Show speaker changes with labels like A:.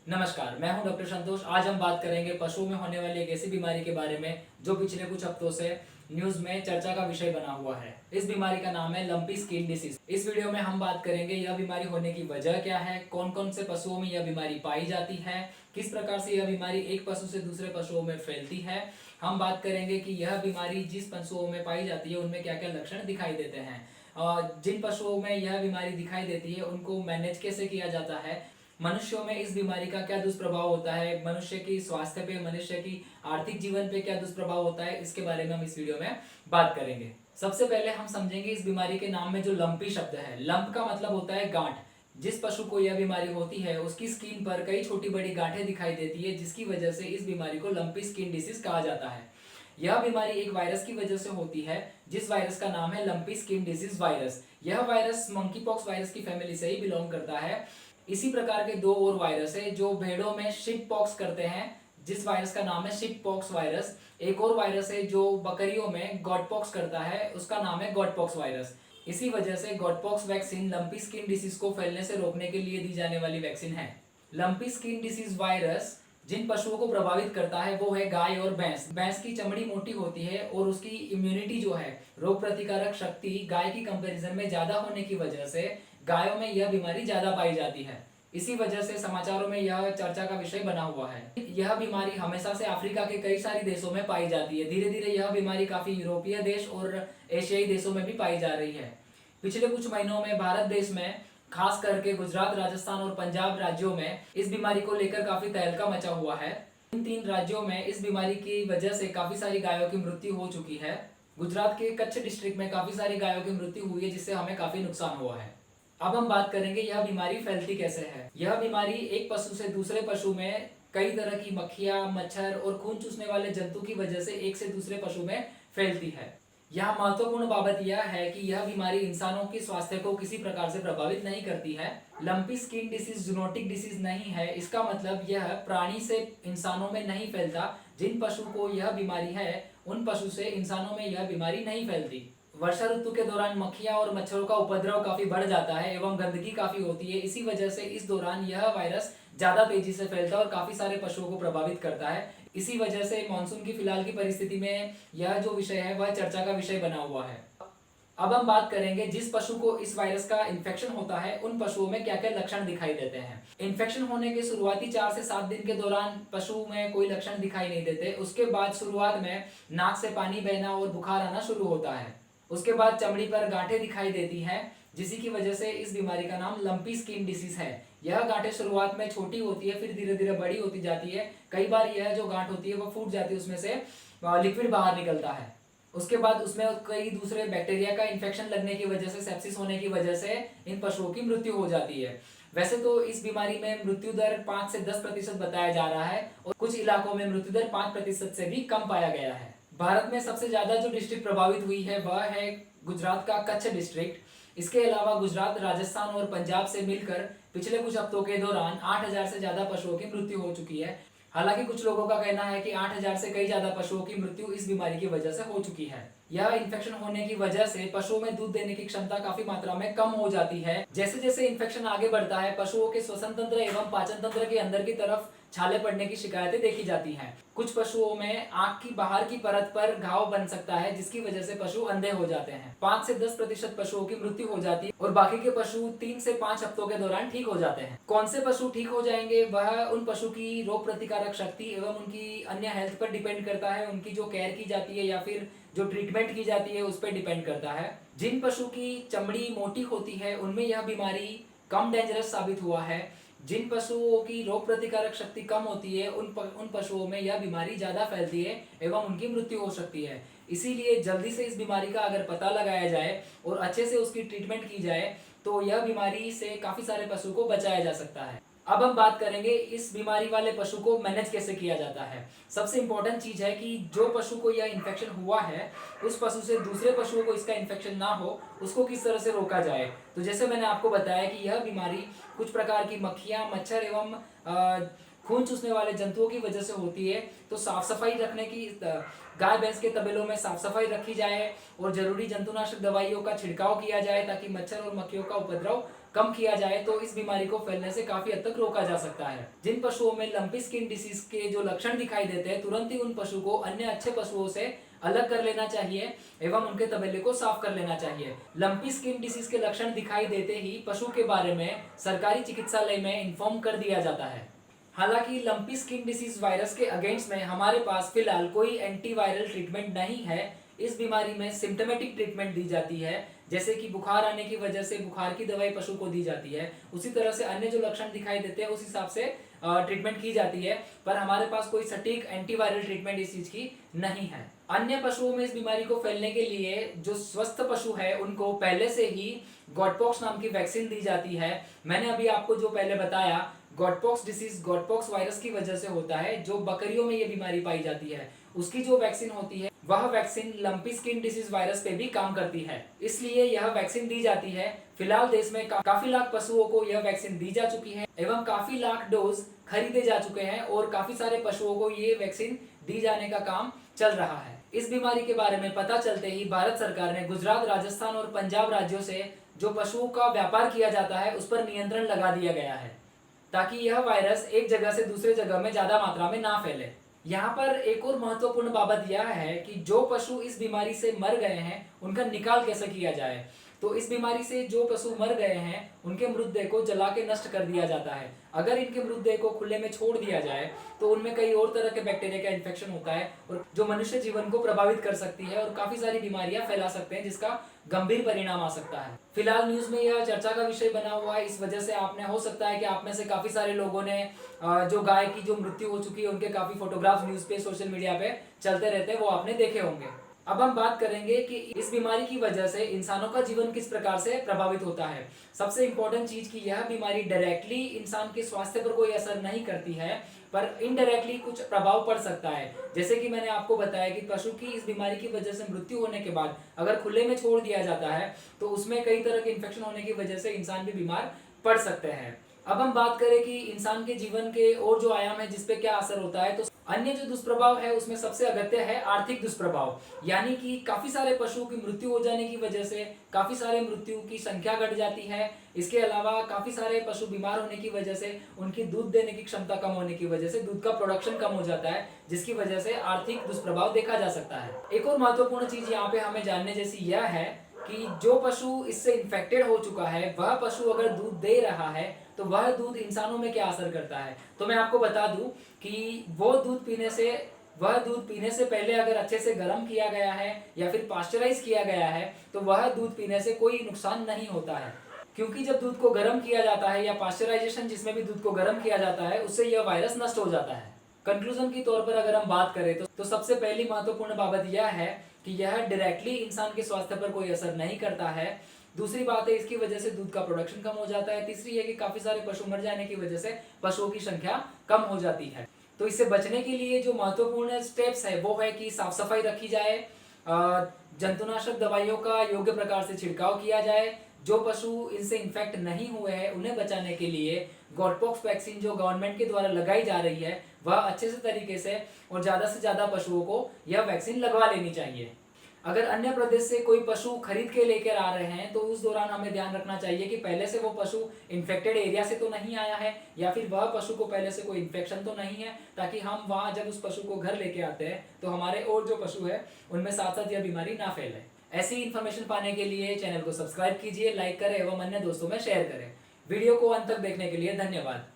A: नमस्कार, मैं हूं डॉक्टर संतोष। आज हम बात करेंगे पशुओं में होने वाली एक ऐसी बीमारी के बारे में जो पिछले कुछ हफ्तों से न्यूज में चर्चा का विषय बना हुआ है। इस बीमारी का नाम है लंपी स्किन डिसीज। इस वीडियो में हम बात करेंगे यह बीमारी होने की वजह क्या है, कौन कौन से पशुओं में यह बीमारी पाई जाती है, किस प्रकार से यह बीमारी एक पशु से दूसरे पशुओं में फैलती है। हम बात करेंगे कि यह बीमारी जिस पशुओं में पाई जाती है उनमें क्या क्या लक्षण दिखाई देते हैं और जिन पशुओं में यह बीमारी दिखाई देती है उनको मैनेज कैसे किया जाता है। मनुष्यों में इस बीमारी का क्या दुष्प्रभाव होता है, मनुष्य की स्वास्थ्य पे, मनुष्य की आर्थिक जीवन पे क्या दुष्प्रभाव होता है, इसके बारे में हम इस वीडियो में बात करेंगे। सबसे पहले हम समझेंगे इस बीमारी के नाम में जो लंपी शब्द है। लंप का मतलब होता है गांठ। जिस पशु को यह बीमारी होती है उसकी स्किन पर कई छोटी बड़ी गांठें दिखाई देती है, जिसकी वजह से इस बीमारी को लंपी स्किन डिसीज कहा जाता है। यह बीमारी एक वायरस की वजह से होती है, जिस वायरस का नाम है लंपी स्किन डिसीज वायरस। यह वायरस मंकी पॉक्स वायरस की फैमिली से ही बिलोंग करता है। इसी प्रकार के दो और वायरस है जो भेड़ों में शिप पॉक्स करते हैं, जिस वायरस का नाम है शिप पॉक्स वायरस। एक और वायरस है जो बकरियों में गॉट पॉक्स करता है, उसका नाम है गॉट पॉक्स वायरस। इसी वजह से got pox vaccine lumpy skin disease को फैलने से रोकने के लिए दी जाने वाली वैक्सीन है। लंपी स्किन डिसीज वायरस जिन पशुओं को प्रभावित करता है वो है गाय और भैंस। भैंस की चमड़ी मोटी होती है और उसकी इम्यूनिटी जो है, रोग प्रतिकारक शक्ति गाय की कंपैरिजन में ज्यादा होने की वजह से गायों में यह बीमारी ज्यादा पाई जाती है। इसी वजह से समाचारों में यह चर्चा का विषय बना हुआ है। यह बीमारी हमेशा से अफ्रीका के कई सारे देशों में पाई जाती है। धीरे धीरे यह बीमारी काफी यूरोपीय देश और एशियाई देशों में भी पाई जा रही है। पिछले कुछ महीनों में भारत देश में खास करके गुजरात, राजस्थान और पंजाब राज्यों में इस बीमारी को लेकर काफी तहलका मचा हुआ है। इन तीन राज्यों में इस बीमारी की वजह से काफी सारी गायों की मृत्यु हो चुकी है। गुजरात के कच्छ डिस्ट्रिक्ट में काफी सारी गायों की मृत्यु हुई है, जिससे हमें काफी नुकसान हुआ है। अब हम बात करेंगे यह बीमारी फैलती कैसे है। यह बीमारी एक पशु से दूसरे पशु में कई तरह की मक्खियां, मच्छर और खून चूसने वाले जंतु की वजह से एक से दूसरे पशु में फैलती है। यहाँ महत्वपूर्ण बात यह है कि यह बीमारी इंसानों के स्वास्थ्य को किसी प्रकार से प्रभावित नहीं करती है। Lumpy skin disease zoonotic disease नहीं है। इसका मतलब यह प्राणी से इंसानों में नहीं फैलता। जिन पशु को यह बीमारी है उन पशु से इंसानों में यह बीमारी नहीं फैलती। वर्षा ऋतु के दौरान मक्खियां और मच्छरों का उपद्रव काफी बढ़ जाता है एवं गंदगी काफी होती है। इसी वजह से इस दौरान यह वायरस ज्यादा तेजी से फैलता है और काफी सारे पशुओं को प्रभावित करता है। इसी वजह से मानसून की फिलहाल की परिस्थिति में यह जो विषय है वह चर्चा का विषय बना हुआ है। अब हम बात करेंगे जिस पशु को इस वायरस का इन्फेक्शन होता है उन पशुओं में क्या क्या लक्षण दिखाई देते हैं। इन्फेक्शन होने के शुरुआती 4 से 7 दिन के दौरान पशु में कोई लक्षण दिखाई नहीं देते। उसके बाद शुरुआत में नाक से पानी बहना और बुखार आना शुरू होता है। उसके बाद चमड़ी पर गांठें दिखाई देती हैं, जिसी की वजह से इस बीमारी का नाम लंपी स्किन डिसीज है। यह गांठें शुरुआत में छोटी होती है, फिर धीरे धीरे बड़ी होती जाती है। कई बार यह जो गांठ होती है वो फूट जाती है, उसमें से लिक्विड बाहर निकलता है। उसके बाद उसमें कई दूसरे बैक्टीरिया का इन्फेक्शन लगने की वजह से, सेप्सिस होने की वजह से इन पशुओं की मृत्यु हो जाती है। वैसे तो इस बीमारी में मृत्यु दर 5 से 10% बताया जा रहा है और कुछ इलाकों में मृत्यु दर 5% से भी कम पाया गया है। भारत में सबसे ज्यादा जो डिस्ट्रिक्ट प्रभावित हुई है वह है गुजरात का कच्छ डिस्ट्रिक्ट। इसके अलावा गुजरात, राजस्थान और पंजाब से मिलकर पिछले कुछ हफ्तों के दौरान 8,000 से ज्यादा पशुओं की मृत्यु हो चुकी है। हालांकि कुछ लोगों का कहना है कि 8,000 से कई ज्यादा पशुओं की मृत्यु इस बीमारी की वजह से हो चुकी है। यह इन्फेक्शन होने की वजह से पशुओं में दूध देने की क्षमता काफी मात्रा में कम हो जाती है। जैसे जैसे इन्फेक्शन आगे बढ़ता है पशुओं के श्वसन तंत्र एवं पाचन तंत्र के अंदर की तरफ छाले पड़ने की शिकायतें देखी जाती हैं। कुछ पशुओं में आंख की बाहर की परत पर घाव बन सकता है, जिसकी वजह से पशु अंधे हो जाते हैं। 5 से 10% पशुओं की मृत्यु हो जाती है और बाकी के पशु 3 से 5 हफ्तों के दौरान ठीक हो जाते हैं। कौन से पशु ठीक हो जाएंगे वह उन पशु की रोग प्रतिकारक शक्ति एवं उनकी अन्य हेल्थ पर डिपेंड करता है। उनकी जो केयर की जाती है या फिर जो ट्रीटमेंट की जाती है उस पर डिपेंड करता है। जिन पशु की चमड़ी मोटी होती है उनमें यह बीमारी कम डेंजरस साबित हुआ है। जिन पशुओं की रोग प्रतिकारक शक्ति कम होती है उन पशुओं में यह बीमारी ज्यादा फैलती है एवं उनकी मृत्यु हो सकती है। इसीलिए जल्दी से इस बीमारी का अगर पता लगाया जाए और अच्छे से उसकी ट्रीटमेंट की जाए तो यह बीमारी से काफी सारे पशु को बचाया जा सकता है। अब हम बात करेंगे इस बीमारी वाले पशु को मैनेज कैसे किया जाता है। सबसे इंपॉर्टेंट चीज है कि जो पशु को यह इन्फेक्शन हुआ है उस पशु से दूसरे पशुओं को इसका इन्फेक्शन ना हो, उसको किस तरह से रोका जाए। तो जैसे मैंने आपको बताया कि यह बीमारी कुछ प्रकार की मक्खियां, मच्छर एवं खून चूसने वाले जंतुओं की वजह से होती है। तो साफ सफाई रखने की, गाय भैंस के तबेलों में साफ सफाई रखी जाए और जरूरी जंतुनाशक दवाइयों का छिड़काव किया जाए ताकि मच्छर और मक्खियों का उपद्रव कम किया जाए तो इस बीमारी को फैलने से काफी हद तक रोका जा सकता है। जिन पशुओं में लंपी स्किन डिसीज के जो लक्षण दिखाई देते हैं, तुरंत ही उन पशु को अन्य अच्छे पशुओं से अलग कर लेना चाहिए एवं उनके तबेले को साफ कर लेना चाहिए। लंपी स्किन डिसीज के लक्षण दिखाई देते ही पशु के बारे में सरकारी चिकित्सालय में इन्फॉर्म कर दिया जाता है। हालांकि लंपी स्किन डिसीज वायरस के अगेंस्ट में हमारे पास फिलहाल कोई एंटीवायरल ट्रीटमेंट नहीं है। इस बीमारी में सिम्टोमेटिक ट्रीटमेंट दी जाती है, जैसे कि बुखार आने की वजह से बुखार की दवाई पशु को दी जाती है, उसी तरह से अन्य जो लक्षण दिखाई देते हैं उस हिसाब से ट्रीटमेंट की जाती है। पर हमारे पास कोई सटीक एंटीवायरल ट्रीटमेंट इस चीज की नहीं है। अन्य पशुओं में इस बीमारी को फैलने के लिए जो स्वस्थ पशु है उनको पहले से ही गॉटपॉक्स नाम की वैक्सीन दी जाती है। मैंने अभी आपको जो पहले बताया, गॉटपॉक्स डिसीज गॉटपॉक्स वायरस की वजह से होता है, जो बकरियों में ये बीमारी पाई जाती है। उसकी जो वैक्सीन होती है वह vaccine lumpy skin disease virus पे भी काम करती है, इसलिए यह वैक्सीन दी जाती है। फिलहाल देश में काफी लाख पशुओं को यह वैक्सीन दी जा चुकी है एवं काफी लाख डोज खरीदे जा चुके हैं और काफी सारे पशुओं को ये वैक्सीन दी जाने का काम चल रहा है। इस बीमारी के बारे में पता चलते ही भारत सरकार ने गुजरात, राजस्थान और पंजाब राज्यों से जो पशुओं का व्यापार किया जाता है उस पर नियंत्रण लगा दिया गया है, ताकि यह वायरस एक जगह से दूसरे जगह में ज्यादा मात्रा में ना फैले। यहाँ पर एक और महत्वपूर्ण बात यह है कि जो पशु इस बीमारी से मर गए हैं उनका निकाल कैसे किया जाए। तो इस बीमारी से जो पशु मर गए हैं उनके मृतदेह को जला के नष्ट कर दिया जाता है। अगर इनके मृतदेह को खुले में छोड़ दिया जाए तो उनमें कई और तरह के बैक्टीरिया का इन्फेक्शन होता है और जो मनुष्य जीवन को प्रभावित कर सकती है और काफी सारी बीमारियां फैला सकते हैं, जिसका गंभीर परिणाम आ सकता है। फिलहाल न्यूज में यह चर्चा का विषय बना हुआ है, इस वजह से आपने हो सकता है कि आप में से काफी सारे लोगों ने जो गाय की जो मृत्यु हो चुकी है उनके काफी फोटोग्राफ्स न्यूज पे, सोशल मीडिया पे चलते रहते हैं, वो आपने देखे होंगे। अब हम बात करेंगे कि इस बीमारी की वजह से इंसानों का जीवन किस प्रकार से प्रभावित होता है। सबसे इंपॉर्टेंट चीज कि यह बीमारी डायरेक्टली इंसान के स्वास्थ्य पर कोई असर नहीं करती है, पर इनडायरेक्टली कुछ प्रभाव पड़ सकता है। जैसे कि मैंने आपको बताया कि पशु की इस बीमारी की वजह से मृत्यु होने के बाद अगर खुले में छोड़ दिया जाता है तो उसमें कई तरह के इन्फेक्शन होने की वजह से इंसान भी बीमार पड़ सकते हैं। अब हम बात करें कि इंसान के जीवन के और जो आयाम है जिसपे क्या असर होता है, तो अन्य जो दुष्प्रभाव है उसमें सबसे अगत्य है आर्थिक दुष्प्रभाव। यानी कि काफी सारे पशुओं की मृत्यु हो जाने की वजह से काफी सारे मृत्यु की संख्या घट जाती है। इसके अलावा काफी सारे पशु बीमार होने की वजह से उनकी दूध देने की क्षमता कम होने की वजह से दूध का प्रोडक्शन कम हो जाता है, जिसकी वजह से आर्थिक दुष्प्रभाव देखा जा सकता है। एक और महत्वपूर्ण चीज यहाँ पे हमें जानने जैसी यह है कि जो पशु इससे इन्फेक्टेड हो चुका है वह पशु अगर दूध दे रहा है तो वह दूध इंसानों में क्या असर करता है। तो मैं आपको बता दूं कि वह दूध पीने से पहले अगर अच्छे से गर्म किया गया है या फिर पास्चराइज किया गया है तो वह दूध पीने से कोई नुकसान नहीं होता है, क्योंकि जब दूध को गर्म किया जाता है या पास्चराइजेशन जिसमें भी दूध को गर्म किया जाता है उससे यह वायरस नष्ट हो जाता है। कंक्लूजन की तौर पर अगर हम बात करें तो सबसे पहली महत्वपूर्ण बात यह है कि यह डायरेक्टली इंसान के स्वास्थ्य पर कोई असर नहीं करता है। दूसरी बात है इसकी वजह से दूध का प्रोडक्शन कम हो जाता है। तीसरी है कि काफी सारे पशु मर जाने की वजह से पशुओं की संख्या कम हो जाती है। तो इससे बचने के लिए जो महत्वपूर्ण स्टेप्स है वो है कि साफ सफाई रखी जाए, जंतुनाशक दवाइयों का योग्य प्रकार से छिड़काव किया जाए। जो पशु इनसे इन्फेक्ट नहीं हुए हैं उन्हें बचाने के लिए गॉटपॉक्स वैक्सीन जो गवर्नमेंट के द्वारा लगाई जा रही है वह अच्छे से तरीके से और ज्यादा से ज्यादा पशुओं को यह वैक्सीन लगवा लेनी चाहिए। अगर अन्य प्रदेश से कोई पशु खरीद के लेकर आ रहे हैं तो उस दौरान हमें ध्यान रखना चाहिए कि पहले से वो पशु इन्फेक्टेड एरिया से तो नहीं आया है या फिर वह पशु को पहले से कोई इन्फेक्शन तो नहीं है, ताकि हम वहाँ जब उस पशु को घर लेके आते हैं तो हमारे और जो पशु है उनमें साथ साथ यह बीमारी ना फैले। ऐसी इन्फॉर्मेशन पाने के लिए चैनल को सब्सक्राइब कीजिए, लाइक करें एवं अन्य दोस्तों में शेयर करें। वीडियो को अंत तक देखने के लिए धन्यवाद।